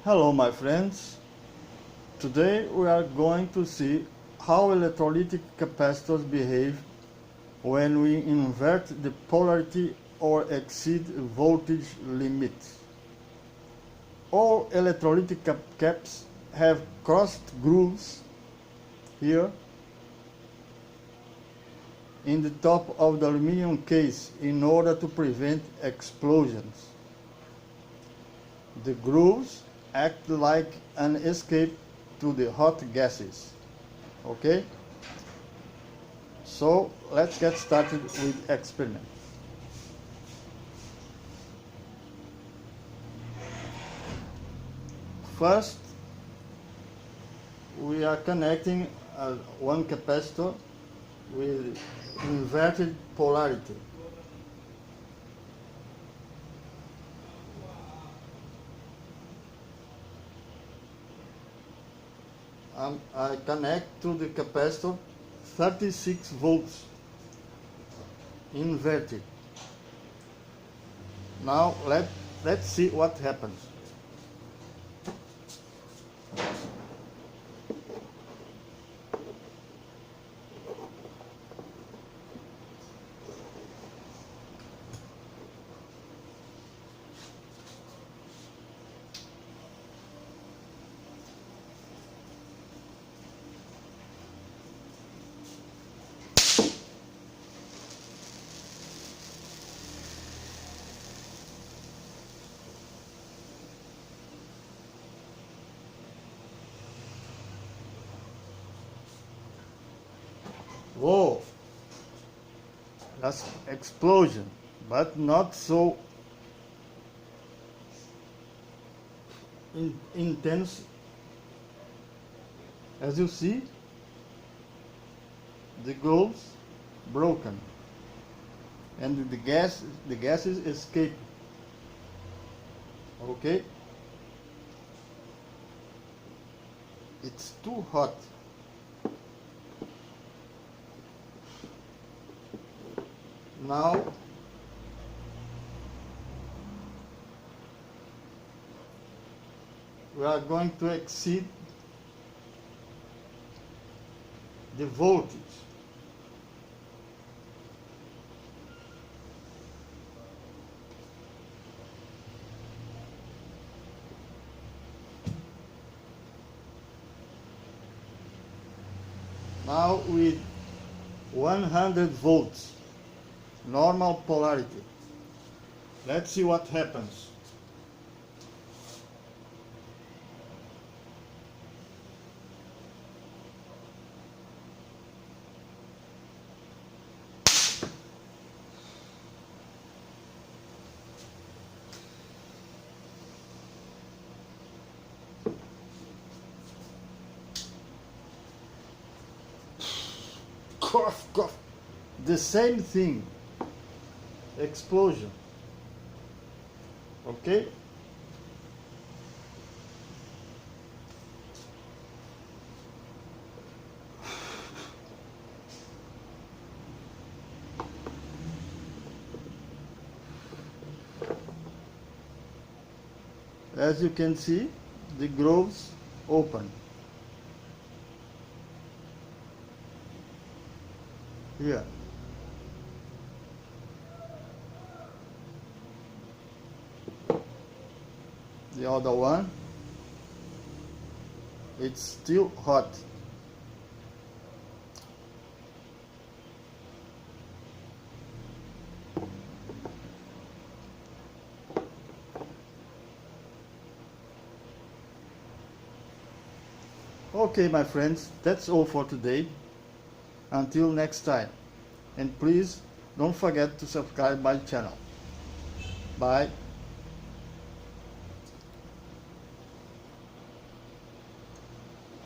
Hello my friends, today we are going to see how electrolytic capacitors behave when we invert the polarity or exceed voltage limits. All electrolytic caps have crossed grooves here in the top of the aluminum case in order to prevent explosions. The grooves act like an escape to the hot gases. Okay? So let's get started with experiment. First, we are connecting one capacitor with inverted polarity. I connect to the capacitor 36 volts inverted. Now let's see what happens. Whoa, that's explosion, but not so intense. As you see, the globes broken and the gases escape. Okay, it's too hot. Now we are going to exceed the voltage. Now with 100 volts. Normal polarity. Let's see what happens. Cough, cough. The same thing. Explosion. Okay? As you can see, the grooves open. Here. The other one, it's still hot. Okay, my friends, that's all for today. Until next time. And please don't forget to subscribe my channel. Bye.